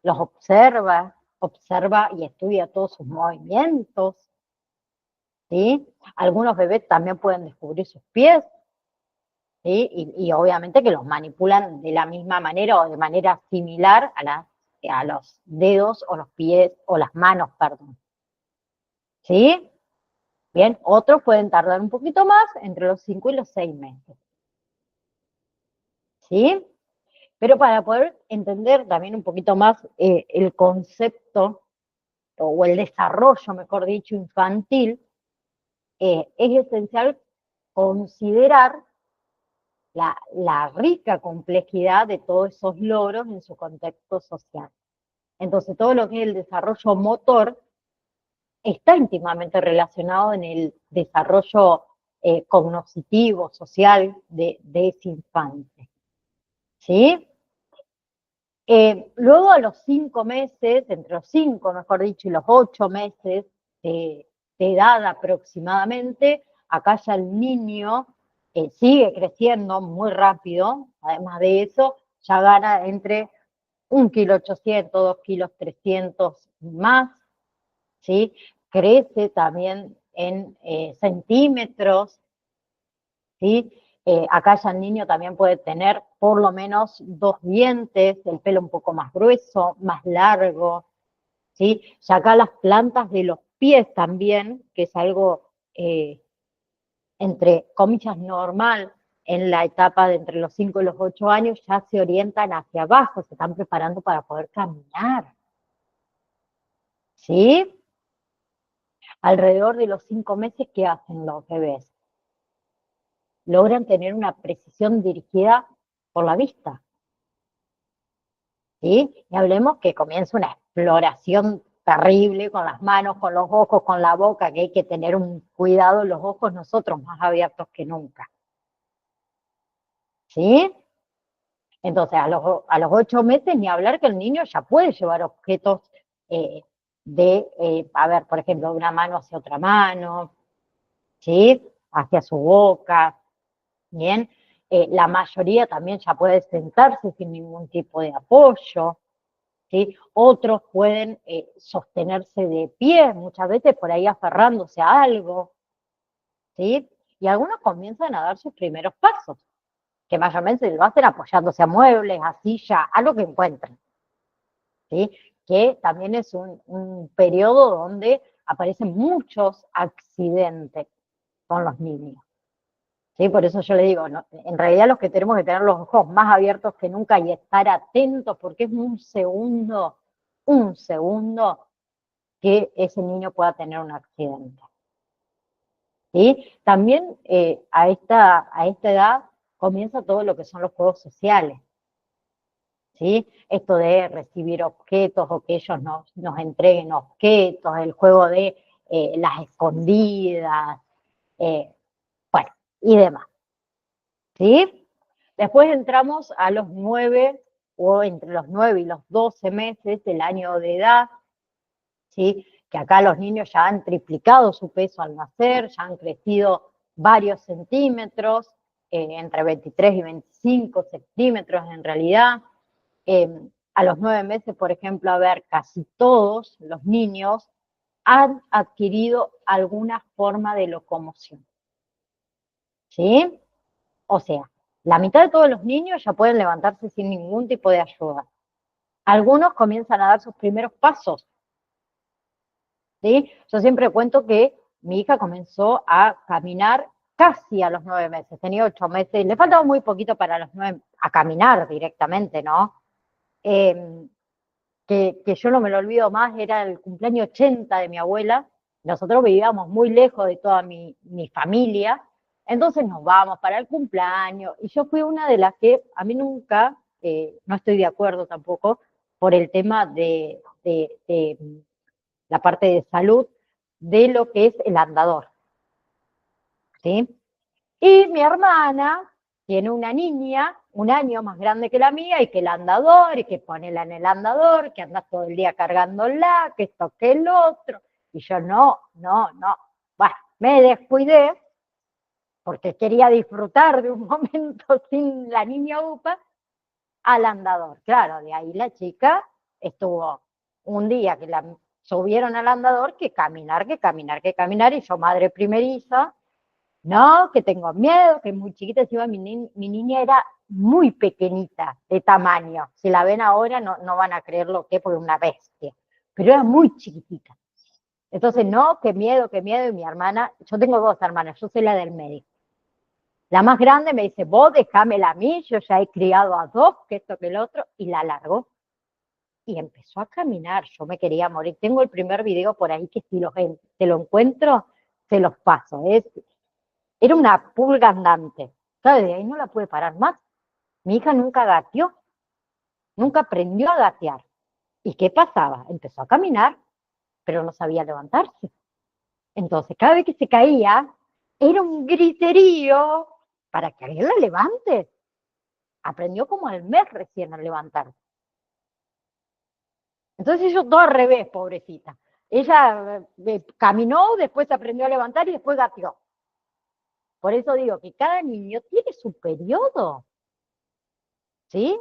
los observa y estudia todos sus movimientos, ¿sí? Algunos bebés también pueden descubrir sus pies, ¿sí? Y obviamente que los manipulan de la misma manera o de manera similar a los dedos o los pies o las manos, perdón, ¿sí? Bien, otros pueden tardar un poquito más, entre los 5 y los 6 meses, ¿sí? Pero para poder entender también un poquito más el concepto o el desarrollo, mejor dicho, infantil, es esencial considerar la rica complejidad de todos esos logros en su contexto social. Entonces, todo lo que es el desarrollo motor está íntimamente relacionado en el desarrollo cognoscitivo, social de ese infante, ¿sí? Luego a los 5 meses, entre los 5, mejor dicho, y los 8 meses de edad aproximadamente, acá ya el niño sigue creciendo muy rápido, además de eso, ya gana entre 1,8 kg, 2,3 kg más, ¿sí? Crece también en centímetros, ¿sí? Acá ya el niño también puede tener por lo menos 2 dientes, el pelo un poco más grueso, más largo, ¿sí? Ya acá las plantas de los pies también, que es algo entre comillas normal en la etapa de entre los 5 y los 8 años, ya se orientan hacia abajo, se están preparando para poder caminar, ¿sí? Alrededor de los 5 meses, ¿qué hacen los bebés? Logran tener una precisión dirigida por la vista, ¿sí? Y hablemos que comienza una exploración terrible con las manos, con los ojos, con la boca, que hay que tener un cuidado, los ojos nosotros más abiertos que nunca, ¿sí? Entonces, a los 8 meses, ni hablar que el niño ya puede llevar objetos a ver, por ejemplo, de una mano hacia otra mano, ¿sí? Hacia su boca, ¿bien? La mayoría también ya puede sentarse sin ningún tipo de apoyo, ¿sí? Otros pueden sostenerse de pie, muchas veces por ahí aferrándose a algo, ¿sí? Y algunos comienzan a dar sus primeros pasos, que mayormente lo hacen apoyándose a muebles, a sillas, a lo que encuentren, ¿sí? Que también es un periodo donde aparecen muchos accidentes con los niños. ¿Sí? Por eso yo le digo, ¿no? En realidad los que tenemos que tener los ojos más abiertos que nunca y estar atentos, porque es un segundo que ese niño pueda tener un accidente. ¿Sí? También a esta edad comienza todo lo que son los juegos sociales. ¿Sí? Esto de recibir objetos o que ellos nos entreguen objetos, el juego de las escondidas, bueno, y demás. ¿Sí? Después entramos a los 9 o entre los 9 y los 12 meses del año de edad, ¿sí? Que acá los niños ya han triplicado su peso al nacer, ya han crecido varios centímetros, entre 23 y 25 centímetros en realidad. A los 9 meses, por ejemplo, a ver, casi todos los niños han adquirido alguna forma de locomoción, ¿sí? O sea, la mitad de todos los niños ya pueden levantarse sin ningún tipo de ayuda. Algunos comienzan a dar sus primeros pasos, ¿sí? Yo siempre cuento que mi hija comenzó a caminar casi a los 9 meses, tenía 8 meses, le faltaba muy poquito para los 9, a caminar directamente, ¿no? Que yo no me lo olvido más, era el cumpleaños 80 de mi abuela, nosotros vivíamos muy lejos de toda mi familia, entonces nos vamos para el cumpleaños, y yo fui una de las que a mí nunca, no estoy de acuerdo tampoco, por el tema de la parte de salud, de lo que es el andador, ¿sí? Y mi hermana tiene una niña, un año más grande que la mía, y que el andador, y que ponela en el andador, que andas todo el día cargándola, que esto, que el otro. Y yo no. Bueno, me descuidé porque quería disfrutar de un momento sin la niña UPA al andador. Claro, de ahí la chica estuvo un día que la subieron al andador, que caminar, y yo, madre primeriza, no, que tengo miedo, que es muy chiquita. Encima mi niña era muy pequeñita de tamaño. Si la ven ahora no van a creer lo que es, porque es una bestia. Pero era muy chiquitita. Entonces, no, qué miedo. Y mi hermana, yo tengo 2 hermanas, yo soy la del medio. La más grande me dice, vos déjamela a mí, yo ya he criado a 2, que esto, que el otro, y la largó. Y empezó a caminar, yo me quería morir. Tengo el primer video por ahí que si te lo encuentro, se los paso. Era una pulga andante. Claro, de ahí no la pude parar más. Mi hija nunca gateó, nunca aprendió a gatear. ¿Y qué pasaba? Empezó a caminar, pero no sabía levantarse. Entonces, cada vez que se caía, era un griterío para que alguien la levante. Aprendió como al mes recién a levantarse. Entonces yo todo al revés, pobrecita. Ella caminó, después aprendió a levantar y después gateó. Por eso digo que cada niño tiene su periodo, ¿sí?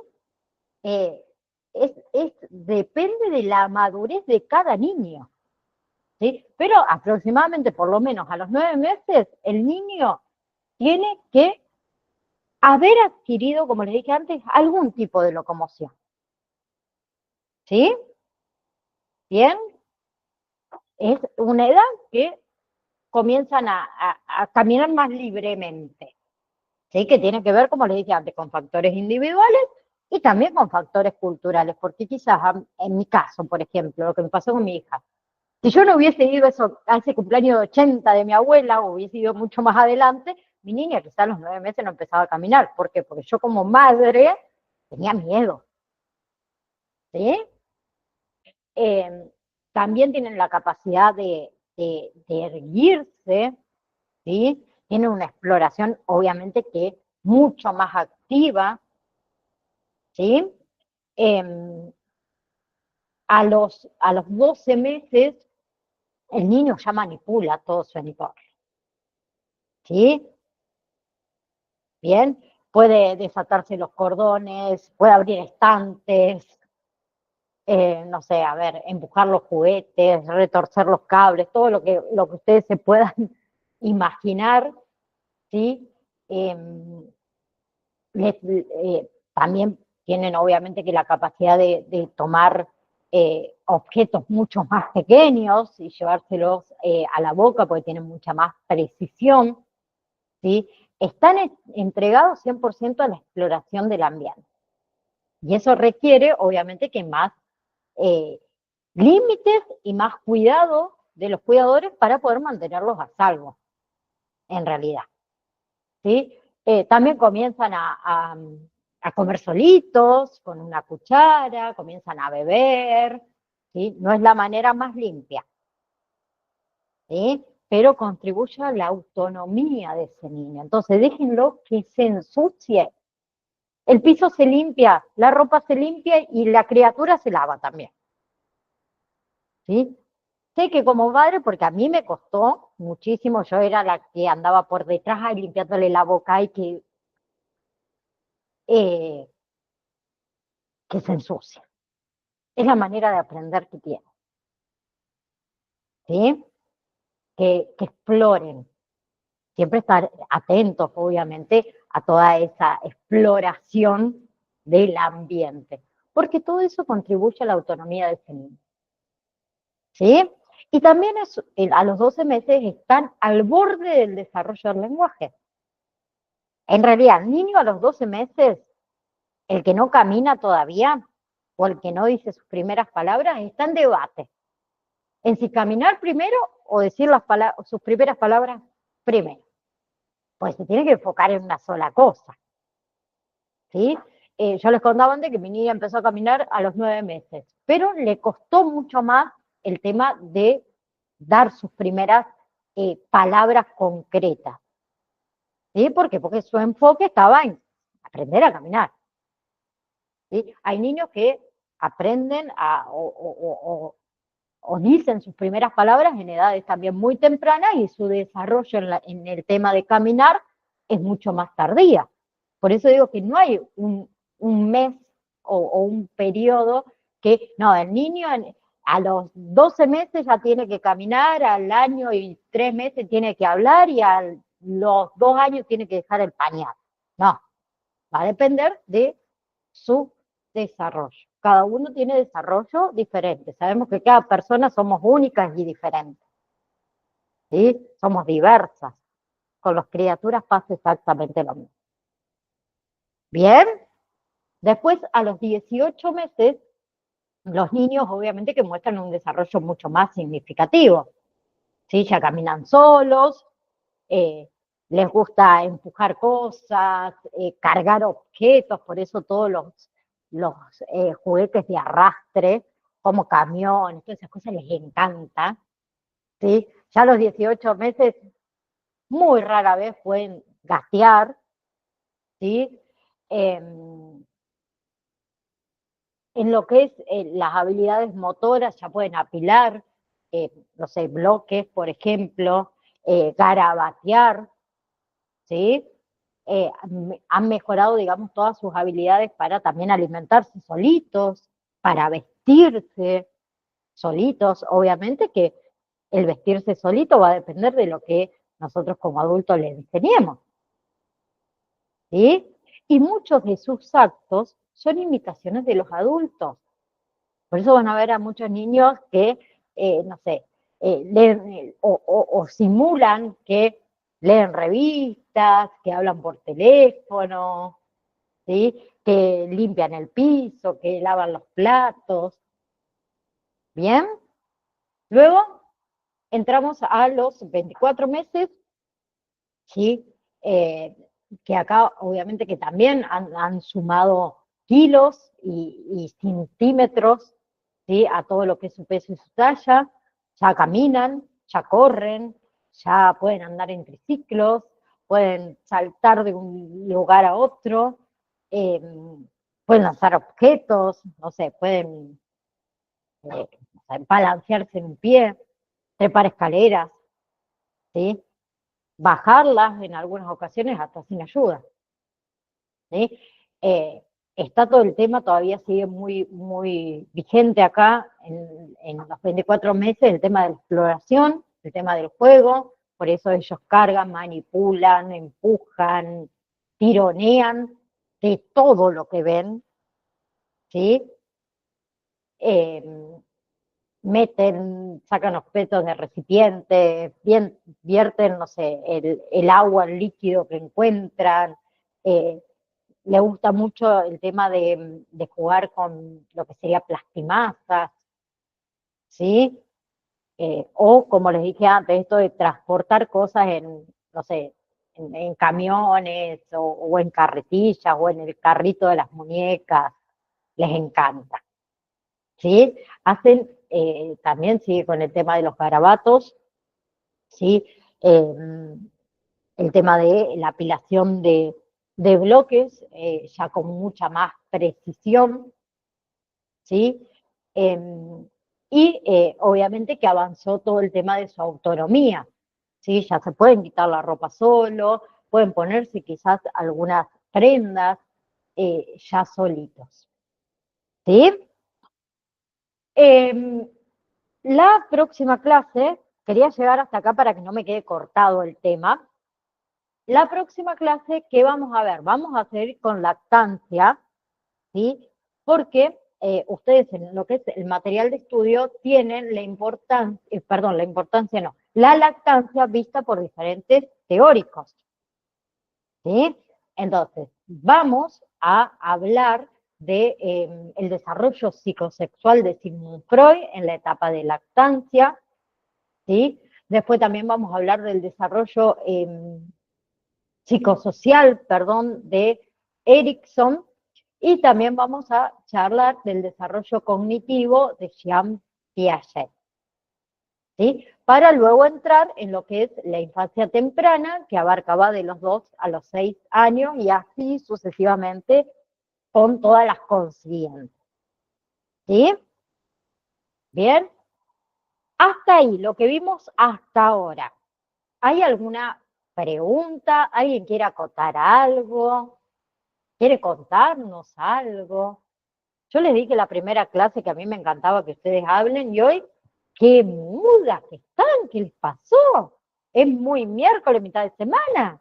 Depende de la madurez de cada niño, ¿sí? Pero aproximadamente, por lo menos a los 9 meses, el niño tiene que haber adquirido, como les dije antes, algún tipo de locomoción, ¿sí? Bien, es una edad que comienzan a caminar más libremente, ¿sí? Que tiene que ver, como les dije antes, con factores individuales y también con factores culturales, porque quizás en mi caso, por ejemplo, lo que me pasó con mi hija, si yo no hubiese ido a ese cumpleaños de 80 de mi abuela, o hubiese ido mucho más adelante, mi niña quizás a los 9 meses no empezaba a caminar. ¿Por qué? Porque yo como madre tenía miedo, ¿sí? También tienen la capacidad de erguirse, ¿sí? Tienen una exploración, obviamente, que mucho más activa, ¿sí? A los 12 meses, el niño ya manipula todo su entorno. ¿Sí? Bien, puede desatarse los cordones, puede abrir estantes, no sé, a ver, empujar los juguetes, retorcer los cables, todo lo que ustedes se puedan imaginar, ¿sí? También tienen obviamente que la capacidad de tomar objetos mucho más pequeños y llevárselos a la boca porque tienen mucha más precisión, ¿sí? Están entregados 100% a la exploración del ambiente. Y eso requiere, obviamente, que más límites y más cuidado de los cuidadores para poder mantenerlos a salvo, en realidad. ¿Sí? También comienzan a comer solitos, con una cuchara, comienzan a beber, ¿sí? No es la manera más limpia, ¿sí? Pero contribuye a la autonomía de ese niño. Entonces déjenlo que se ensucie. El piso se limpia, la ropa se limpia y la criatura se lava también. ¿Sí? Sé que como madre, porque a mí me costó muchísimo, yo era la que andaba por detrás ahí limpiándole la boca y que se ensucia. Es la manera de aprender que tiene. ¿Sí? Que exploren. Siempre estar atentos, obviamente, a toda esa exploración del ambiente, porque todo eso contribuye a la autonomía de ese niño. ¿Sí? Y también a los 12 meses están al borde del desarrollo del lenguaje. En realidad, el niño a los 12 meses, el que no camina todavía, o el que no dice sus primeras palabras, está en debate. En si caminar primero o decir sus primeras palabras primero. Pues se tiene que enfocar en una sola cosa. ¿Sí? Yo les contaba antes que mi niña empezó a caminar a los 9 meses, pero le costó mucho más el tema de dar sus primeras palabras concretas. ¿Sí? ¿Por qué? Porque su enfoque estaba en aprender a caminar. ¿Sí? Hay niños que aprenden o dicen sus primeras palabras en edades también muy tempranas y su desarrollo en el tema de caminar es mucho más tardía. Por eso digo que no hay un mes o un periodo que, no, el niño a los 12 meses ya tiene que caminar, al año y 3 meses tiene que hablar y a los 2 años tiene que dejar el pañal. No, va a depender de su desarrollo. Cada uno tiene desarrollo diferente. Sabemos que cada persona somos únicas y diferentes. ¿Sí? Somos diversas. Con las criaturas pasa exactamente lo mismo. Bien. Después, a los 18 meses, los niños obviamente que muestran un desarrollo mucho más significativo. ¿Sí? Ya caminan solos, les gusta empujar cosas, cargar objetos, por eso todos los juguetes de arrastre, como camiones, todas esas cosas les encanta. ¿Sí? Ya a los 18 meses, muy rara vez pueden gatear, ¿sí? En lo que es las habilidades motoras ya pueden apilar, no sé, bloques, por ejemplo, garabatear, ¿sí? Han mejorado, digamos, todas sus habilidades para también alimentarse solitos, para vestirse solitos. Obviamente que el vestirse solito va a depender de lo que nosotros como adultos les enseñemos, ¿sí? Y muchos de sus actos son imitaciones de los adultos. Por eso van a ver a muchos niños que, no sé, leen o simulan que leen revistas, que hablan por teléfono, ¿sí? Que limpian el piso, que lavan los platos. ¿Bien? Luego entramos a los 24 meses, ¿sí? Que acá obviamente que también han sumado kilos y centímetros, ¿sí? A todo lo que es su peso y su talla, ya caminan, ya corren, ya pueden andar en triciclos, pueden saltar de un lugar a otro, pueden lanzar objetos, no sé, pueden balancearse en un pie, trepar escaleras, ¿sí? Bajarlas en algunas ocasiones hasta sin ayuda, ¿sí? Está todo el tema, todavía sigue muy, muy vigente acá en los 24 meses, el tema de la exploración, el tema del juego, por eso ellos cargan, manipulan, empujan, tironean de todo lo que ven, ¿sí? Eh, Meten, sacan objetos de recipientes, vierten, no sé, el agua, el líquido que encuentran. Le gusta mucho el tema de jugar con lo que sería plastimasas, ¿sí? O como les dije antes, esto de transportar cosas en, no sé, en camiones o en carretillas o en el carrito de las muñecas, les encanta, ¿sí? Hacen también, sigue con el tema de los garabatos, ¿sí? El tema de la apilación de bloques, ya con mucha más precisión, ¿sí? Obviamente que avanzó todo el tema de su autonomía, ¿sí? Ya se pueden quitar la ropa solo, pueden ponerse quizás algunas prendas ya solitos, ¿sí? La próxima clase, quería llegar hasta acá para que no me quede cortado el tema. La próxima clase, ¿qué vamos a ver? Vamos a seguir con lactancia, ¿sí? Porque ustedes en lo que es el material de estudio tienen la importancia, perdón, la importancia no, la lactancia vista por diferentes teóricos, ¿sí? Entonces, vamos a hablar de el desarrollo psicosexual de Sigmund Freud en la etapa de lactancia, ¿sí? Después también vamos a hablar del desarrollo psicosocial, perdón, de Erickson, y también vamos a charlar del desarrollo cognitivo de Jean Piaget, ¿sí? Para luego entrar en lo que es la infancia temprana, que abarcaba de los 2 a los 6 años y así sucesivamente con todas las consiguientes, ¿sí? Bien, hasta ahí, lo que vimos hasta ahora. ¿Hay alguna pregunta? ¿Alguien quiere acotar algo? ¿Quiere contarnos algo? Yo les dije la primera clase que a mí me encantaba que ustedes hablen y hoy, qué mudas que están, ¿qué les pasó? Es muy miércoles, mitad de semana.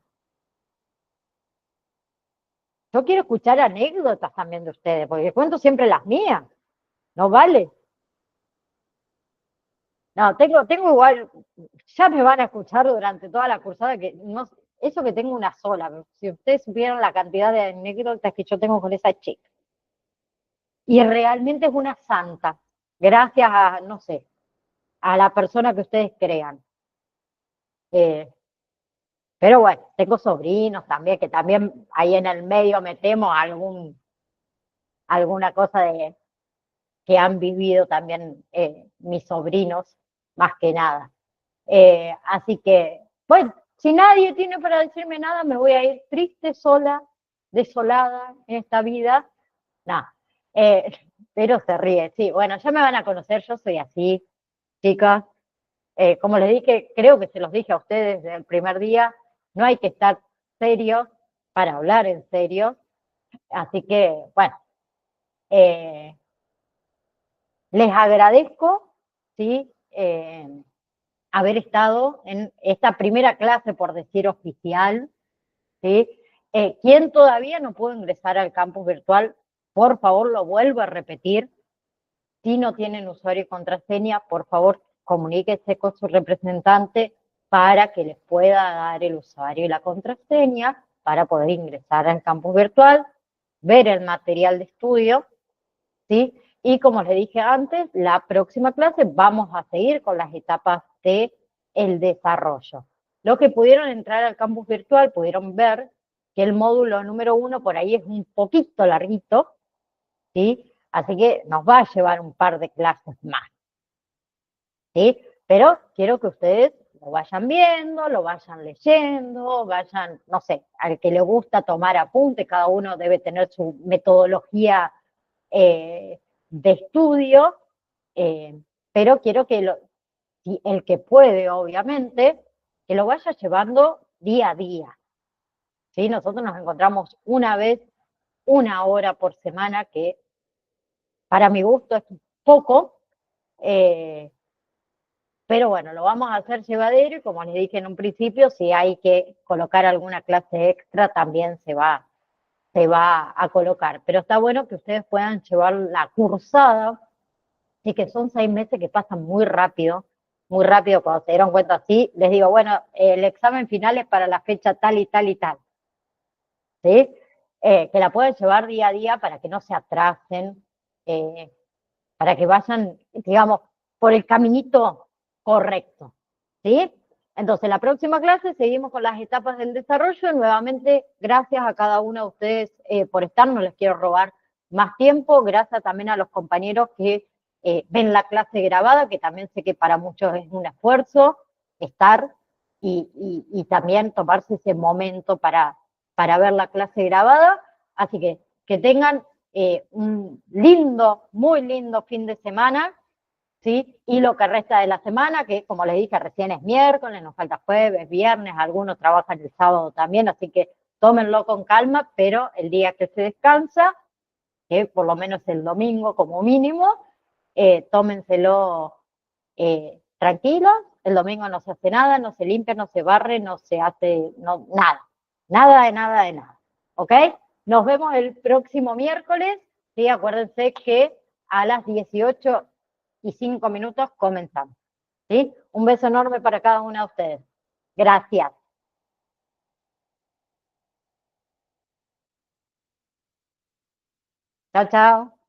Yo quiero escuchar anécdotas también de ustedes, porque cuento siempre las mías. ¿No vale? No, tengo igual, ya me van a escuchar durante toda la cursada, que no, eso que tengo una sola, pero si ustedes supieran la cantidad de anécdotas que yo tengo con esa chica. Y realmente es una santa, gracias a, no sé, a la persona que ustedes crean. Eh, pero bueno, tengo sobrinos también, que también ahí en el medio metemos alguna cosa que han vivido también mis sobrinos, más que nada. Así que, bueno, si nadie tiene para decirme nada, me voy a ir triste, sola, desolada en esta vida. Nada, pero se ríe, sí. Bueno, ya me van a conocer, yo soy así, chicas. Como les dije, creo que se los dije a ustedes desde el primer día, no hay que estar serios para hablar en serio. Así que, bueno, eh, les agradezco, ¿sí? Haber estado en esta primera clase, por decir oficial, ¿sí? Quien todavía no pudo ingresar al campus virtual, por favor, lo vuelvo a repetir. Si no tienen usuario y contraseña, por favor, comuníquese con su representante para que les pueda dar el usuario y la contraseña para poder ingresar al campus virtual, ver el material de estudio, ¿sí? Y como les dije antes, la próxima clase vamos a seguir con las etapas de el desarrollo. Los que pudieron entrar al campus virtual pudieron ver que el módulo número 1 por ahí es un poquito larguito, ¿sí? Así que nos va a llevar un par de clases más, ¿sí? Pero quiero que ustedes lo vayan viendo, lo vayan leyendo, vayan, no sé, al que le gusta tomar apunte, cada uno debe tener su metodología de estudio, pero quiero que si el que puede, obviamente, que lo vaya llevando día a día. ¿Sí? Nosotros nos encontramos una vez, 1 hora por semana, que para mi gusto es poco, pero bueno, lo vamos a hacer llevadero y como les dije en un principio, si hay que colocar alguna clase extra, también se va a colocar. Pero está bueno que ustedes puedan llevar la cursada, y que son 6 meses que pasan muy rápido cuando se dieron cuenta así. Les digo, bueno, el examen final es para la fecha tal y tal y tal, ¿sí? Que la pueden llevar día a día para que no se atrasen, para que vayan, digamos, por el caminito correcto, ¿sí? Entonces, la próxima clase seguimos con las etapas del desarrollo. Nuevamente, gracias a cada uno de ustedes por estar, no les quiero robar más tiempo. Gracias también a los compañeros que ven la clase grabada, que también sé que para muchos es un esfuerzo estar y también tomarse ese momento para ver la clase grabada. Así que tengan un lindo, muy lindo fin de semana, ¿sí? Y lo que resta de la semana, que como les dije, recién es miércoles, nos falta jueves, viernes, algunos trabajan el sábado también, así que tómenlo con calma, pero el día que se descansa, que por lo menos el domingo como mínimo, tómenselo tranquilos. El domingo no se hace nada, no se limpia, no se barre, no se hace nada. Nada de nada de nada. ¿Ok? Nos vemos el próximo miércoles. ¿Sí? Acuérdense que a las 18:05 comenzamos. ¿Sí? Un beso enorme para cada una de ustedes. Gracias. Chao, chao.